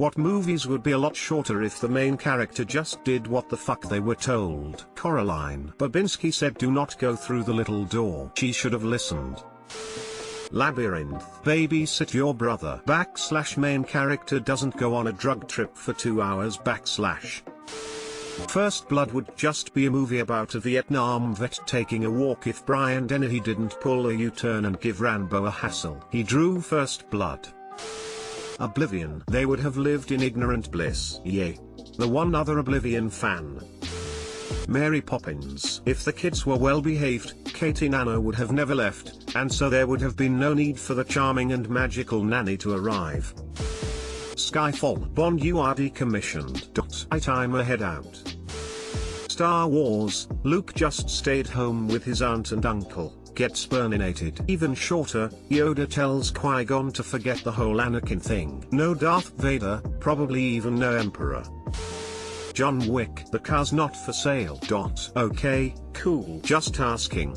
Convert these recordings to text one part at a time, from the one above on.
What movies would be a lot shorter if the main character just did what the fuck they were told? Coraline Babinski said do not go through the little door. She should have listened. Labyrinth. Babysit your brother. / main character doesn't go on a drug trip for 2 hours. / First Blood would just be a movie about a Vietnam vet taking a walk if Brian Dennehy didn't pull a U-turn and give Rambo a hassle. He drew First Blood. Oblivion. They would have lived in ignorant bliss. Yay. The one other Oblivion fan. Mary Poppins. If the kids were well behaved, Katie Nano would have never left, and so there would have been no need for the charming and magical nanny to arrive. Skyfall. Bond, you are decommissioned. Time ahead out. Star Wars. Luke just stayed home with his aunt and uncle, gets burninated. Even shorter, Yoda tells Qui-Gon to forget the whole Anakin thing. No Darth Vader, probably even no Emperor. John Wick. The car's not for sale. Okay, cool. Just asking.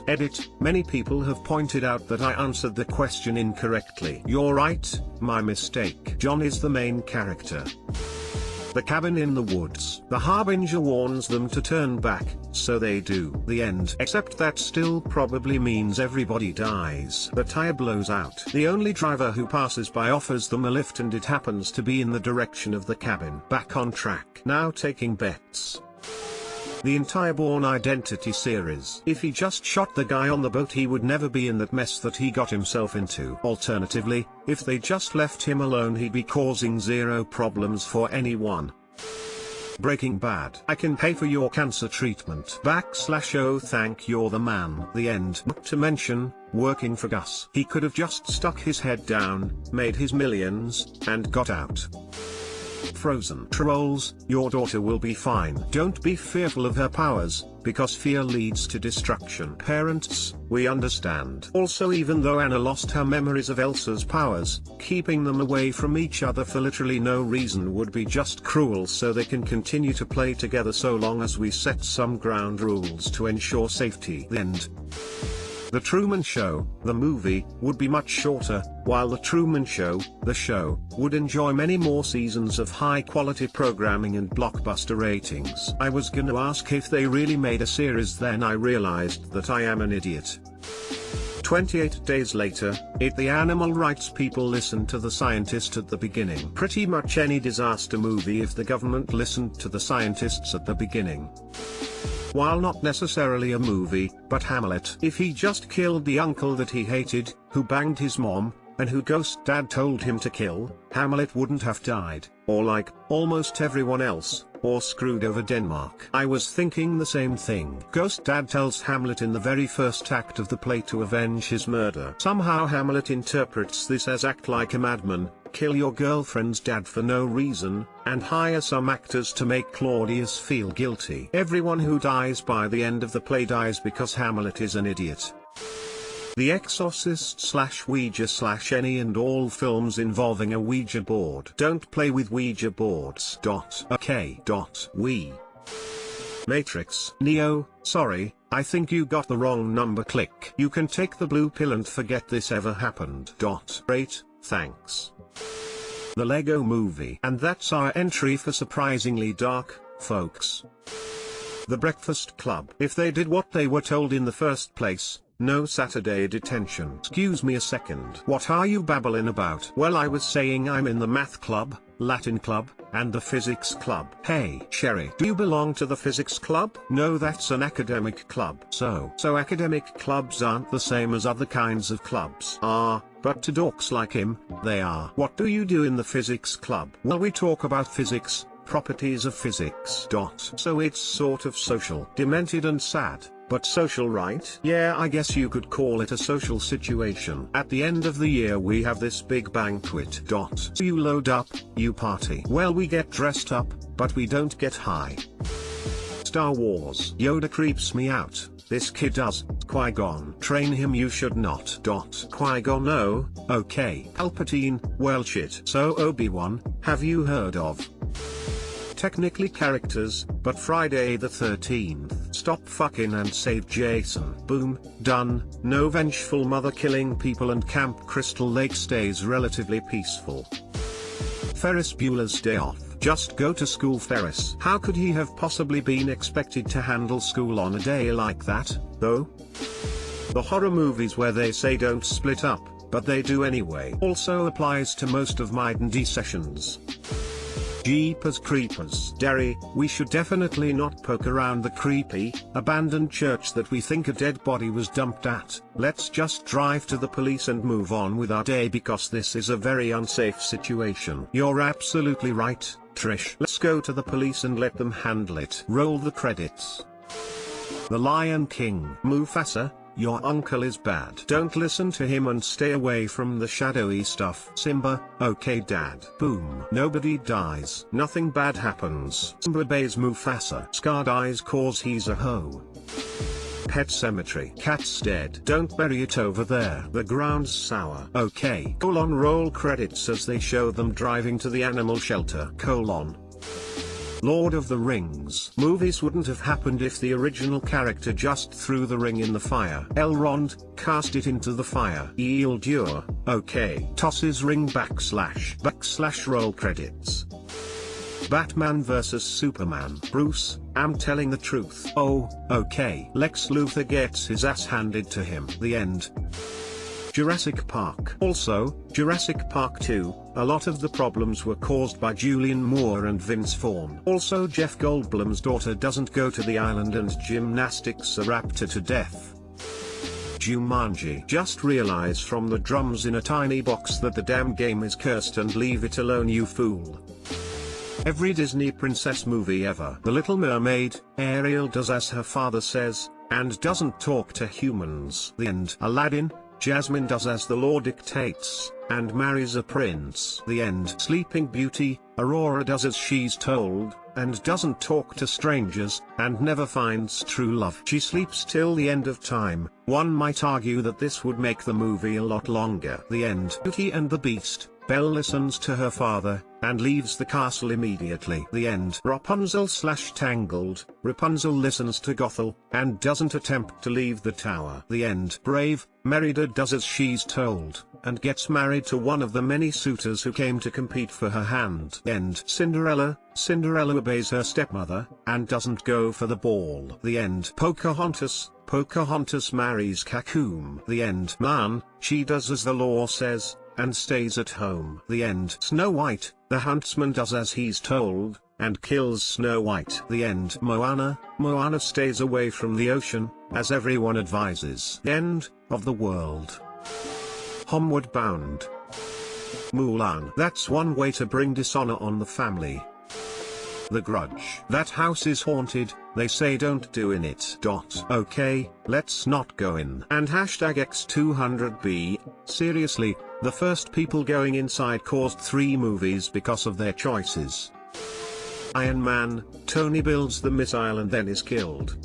Edit. Many people have pointed out that I answered the question incorrectly. You're right, my mistake. John is the main character. The cabin in the woods. The Harbinger warns them to turn back, so they do. The end. Except that still probably means everybody dies. The tire blows out. The only driver who passes by offers them a lift and it happens to be in the direction of the cabin. Back on track. Now taking bets. The entire Bourne Identity series. If he just shot the guy on the boat he would never be in that mess that he got himself into. Alternatively, if they just left him alone he'd be causing zero problems for anyone. Breaking Bad. I can pay for your cancer treatment. / oh thank you're the man. The end. Not to mention, working for Gus. He could have just stuck his head down, made his millions, and got out. Frozen. Trolls, your daughter will be fine. Don't be fearful of her powers, because fear leads to destruction. Parents, we understand. Also, even though Anna lost her memories of Elsa's powers, keeping them away from each other for literally no reason would be just cruel, so they can continue to play together so long as we set some ground rules to ensure safety. The end. The Truman Show, the movie, would be much shorter, while The Truman Show, the show, would enjoy many more seasons of high-quality programming and blockbuster ratings. I was gonna ask if they really made a series, then I realized that I am an idiot. 28 days later, the animal rights people listened to the scientist at the beginning. Pretty much any disaster movie if the government listened to the scientists at the beginning. While not necessarily a movie, but Hamlet. If he just killed the uncle that he hated, who banged his mom, and who Ghost Dad told him to kill, Hamlet wouldn't have died, or like almost everyone else, or screwed over Denmark. I was thinking the same thing. Ghost Dad tells Hamlet in the very first act of the play to avenge his murder. Somehow Hamlet interprets this as act like a madman, kill your girlfriend's dad for no reason, and hire some actors to make Claudius feel guilty. Everyone who dies by the end of the play dies because Hamlet is an idiot. The Exorcist / Ouija / any and all films involving a Ouija board. Don't play with Ouija boards. Okay. We. Matrix. Neo, sorry, I think you got the wrong number. Click. You can take the blue pill and forget this ever happened. Great, thanks. The Lego Movie. And that's our entry for surprisingly dark, folks. The Breakfast Club. If they did what they were told in the first place, no Saturday detention. Excuse me a second. What are you babbling about? Well, I was saying I'm in the math club, Latin club, and the physics club. Hey, Sherry, do you belong to the physics club? No, that's an academic club. So academic clubs aren't the same as other kinds of clubs. But to dorks like him, they are. What do you do in the physics club? Well, we talk about physics, properties of physics. So it's sort of social. Demented and sad, but social, right? Yeah, I guess you could call it a social situation. At the end of the year we have this big banquet. So you load up, you party. Well, we get dressed up, but we don't get high. Star Wars. Yoda creeps me out. This kid does. Qui-Gon. Train him, you should not. Qui-Gon, no, okay. Palpatine, well shit. So Obi-Wan, have you heard of? Technically characters, but Friday the 13th. Stop fucking and save Jason. Boom, done. No vengeful mother killing people and Camp Crystal Lake stays relatively peaceful. Ferris Bueller's Day Off. Just go to school, Ferris. How could he have possibly been expected to handle school on a day like that, though? The horror movies where they say don't split up, but they do anyway, also applies to most of my D&D sessions. Jeepers creepers. Derry, we should definitely not poke around the creepy, abandoned church that we think a dead body was dumped at. Let's just drive to the police and move on with our day because this is a very unsafe situation. You're absolutely right, Trish. Let's go to the police and let them handle it. Roll the credits. The Lion King. Mufasa, your uncle is bad. Don't listen to him and stay away from the shadowy stuff. Simba, okay dad. Boom. Nobody dies. Nothing bad happens. Simba obeys Mufasa. Scar dies cause he's a hoe. Pet Cemetery. Cat's dead. Don't bury it over there. The ground's sour. Okay. Roll credits as they show them driving to the animal shelter. Lord of the Rings. Movies wouldn't have happened if the original character just threw the ring in the fire. Elrond, cast it into the fire. Isildur, okay. Tosses ring / roll credits. Batman vs Superman. Bruce, I'm telling the truth. Oh, okay. Lex Luthor gets his ass handed to him. The end. Jurassic Park. Also, Jurassic Park 2, a lot of the problems were caused by Julianne Moore and Vince Vaughn. Also Jeff Goldblum's daughter doesn't go to the island and gymnastics a raptor to death. Jumanji. Just realize from the drums in a tiny box that the damn game is cursed and leave it alone, you fool. Every Disney princess movie ever. The Little Mermaid, Ariel does as her father says, and doesn't talk to humans. The end. Aladdin, Jasmine does as the law dictates, and marries a prince. The end. Sleeping Beauty, Aurora does as she's told, and doesn't talk to strangers, and never finds true love. She sleeps till the end of time. One might argue that this would make the movie a lot longer. The end. Beauty and the Beast, Belle listens to her father, and leaves the castle immediately. The end. Rapunzel/Tangled, Rapunzel listens to Gothel, and doesn't attempt to leave the tower. The end. Brave, Merida does as she's told, and gets married to one of the many suitors who came to compete for her hand. End. Cinderella, Cinderella obeys her stepmother, and doesn't go for the ball. The end. Pocahontas, Pocahontas marries Cacoom. The end. Man, she does as the law says, and stays at home. The end. Snow White, the huntsman does as he's told, and kills Snow White. The end. Moana, Moana stays away from the ocean, as everyone advises. End of the world. Homeward Bound. Mulan. That's one way to bring dishonor on the family. The Grudge. That house is haunted, they say don't do in it. Okay, let's not go in. And #X200B, seriously, the first people going inside caused 3 movies because of their choices. Iron Man, Tony builds the missile and then is killed.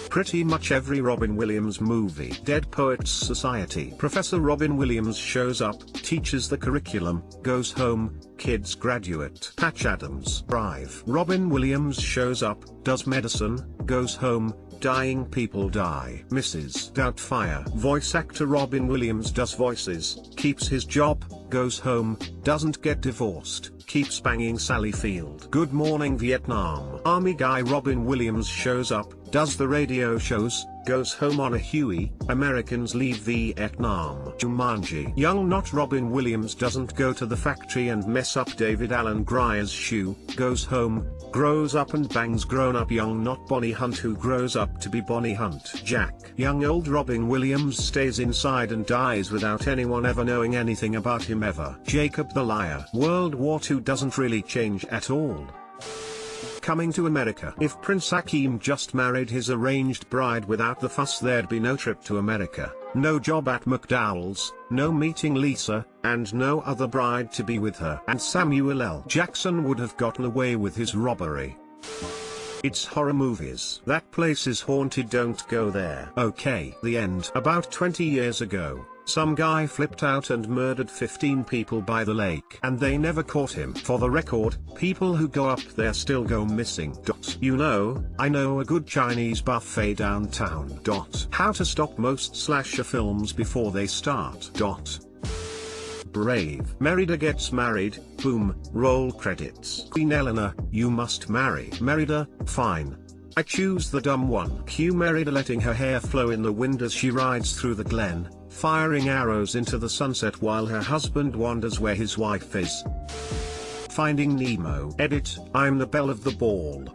Pretty much every Robin Williams movie. Dead Poets Society. Professor Robin Williams shows up, teaches the curriculum, goes home, kids graduate. Patch Adams. Drive. Robin Williams shows up, does medicine, goes home, dying people die. Mrs. Doubtfire. Voice actor Robin Williams does voices, keeps his job, goes home, doesn't get divorced, keeps banging Sally Field. Good Morning Vietnam. Army guy Robin Williams shows up, does the radio shows, goes home on a Huey, Americans leave Vietnam. Jumanji. Young not Robin Williams doesn't go to the factory and mess up David Alan Grier's shoe, goes home, grows up and bangs grown-up young not Bonnie Hunt who grows up to be Bonnie Hunt. Jack. Young old Robin Williams stays inside and dies without anyone ever knowing anything about him ever. Jacob the Liar. World War II doesn't really change at all. Coming to America. If Prince Hakeem just married his arranged bride without the fuss, there'd be no trip to America, no job at McDowell's, no meeting Lisa, and no other bride to be with her. And Samuel L. Jackson would have gotten away with his robbery. It's horror movies. That place is haunted, don't go there. Okay. The end. About 20 years ago, some guy flipped out and murdered 15 people by the lake, and they never caught him. For the record, people who go up there still go missing. You know, I know a good Chinese buffet downtown. How to stop most slasher films before they start. brave. Merida gets married, boom, roll credits. Queen Eleanor, you must marry. Merida, fine. I choose the dumb one. Cue Merida letting her hair flow in the wind as she rides through the glen, firing arrows into the sunset while her husband wonders where his wife is. Finding Nemo. Edit, I'm the belle of the ball.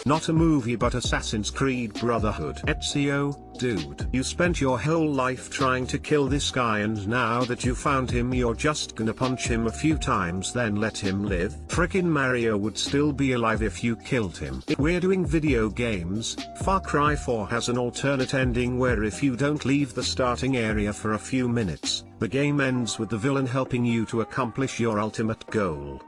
Not a movie but Assassin's Creed Brotherhood. Ezio, dude. You spent your whole life trying to kill this guy and now that you found him you're just gonna punch him a few times then let him live? Frickin' Mario would still be alive if you killed him. We're doing video games. Far Cry 4 has an alternate ending where if you don't leave the starting area for a few minutes, the game ends with the villain helping you to accomplish your ultimate goal.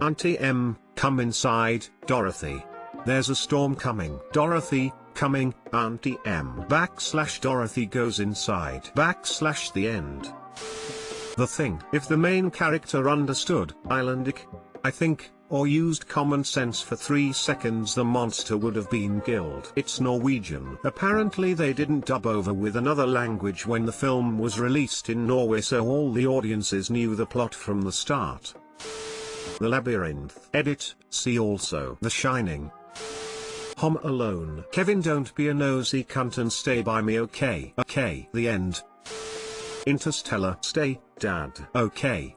Auntie M, come inside, Dorothy. There's a storm coming. Dorothy, coming, Auntie M. / Dorothy goes inside. / the end. The thing. If the main character understood Icelandic, I think, or used common sense for 3 seconds the monster would have been killed. It's Norwegian. Apparently they didn't dub over with another language when the film was released in Norway so all the audiences knew the plot from the start. The Labyrinth. Edit, see also The Shining. Home Alone. Kevin, don't be a nosy cunt and stay by me, okay? Okay. The end. Interstellar. Stay, Dad. Okay.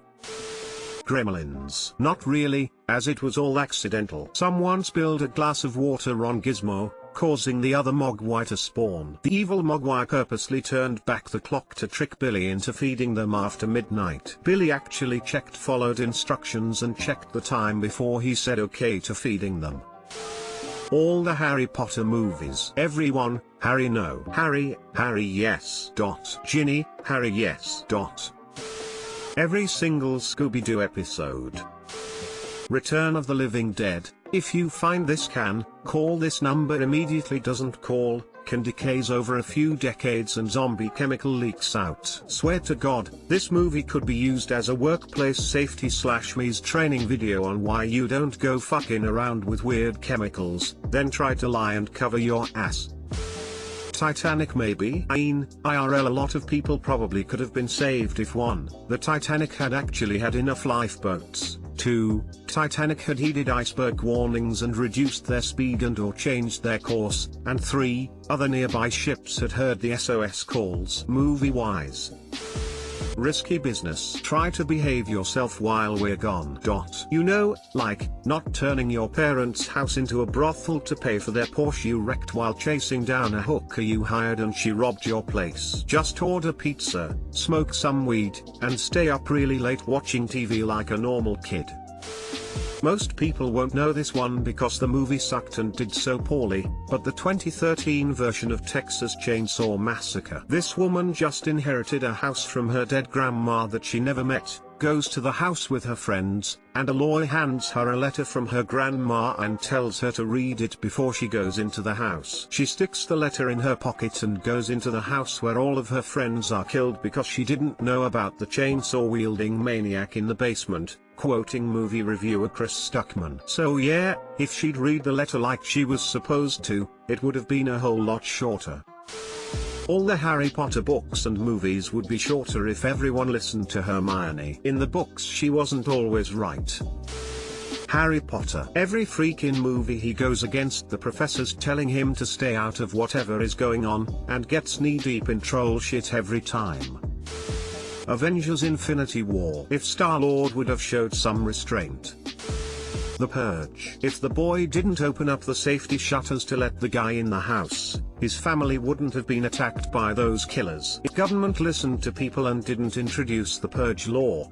Gremlins. Not really, as it was all accidental. Someone spilled a glass of water on Gizmo, causing the other Mogwai to spawn. The evil Mogwai purposely turned back the clock to trick Billy into feeding them after midnight. Billy actually followed instructions and checked the time before he said okay to feeding them. All the Harry Potter movies. Everyone, Harry no. Harry yes. Ginny, Harry yes. Every single Scooby-Doo episode. Return of the Living Dead. If you find this call this number immediately. Doesn't call, can decays over a few decades and zombie chemical leaks out. Swear to God, this movie could be used as a workplace safety / me's training video on why you don't go fucking around with weird chemicals, then try to lie and cover your ass. Titanic maybe. IRL a lot of people probably could have been saved if 1. The Titanic had actually had enough lifeboats, 2. Titanic had heeded iceberg warnings and reduced their speed and or changed their course, and 3. Other nearby ships had heard the SOS calls. Movie-wise. Risky business. Try to behave yourself while we're gone. You know, like, not turning your parents' house into a brothel to pay for their Porsche you wrecked while chasing down a hooker you hired and she robbed your place. Just order pizza, smoke some weed, and stay up really late watching TV like a normal kid. Most people won't know this one because the movie sucked and did so poorly, but the 2013 version of Texas Chainsaw Massacre. This woman just inherited a house from her dead grandma that she never met, goes to the house with her friends, and a lawyer hands her a letter from her grandma and tells her to read it before she goes into the house. She sticks the letter in her pocket and goes into the house where all of her friends are killed because she didn't know about the chainsaw-wielding maniac in the basement. Quoting movie reviewer Chris Stuckman. So yeah, if she'd read the letter like she was supposed to, it would have been a whole lot shorter. All the Harry Potter books and movies would be shorter if everyone listened to Hermione. In the books she wasn't always right. Harry Potter. Every freaking movie he goes against the professors telling him to stay out of whatever is going on, and gets knee-deep in troll shit every time. Avengers Infinity War. If Star-Lord would have showed some restraint. The Purge. If the boy didn't open up the safety shutters to let the guy in the house, his family wouldn't have been attacked by those killers. If government listened to people and didn't introduce the Purge law.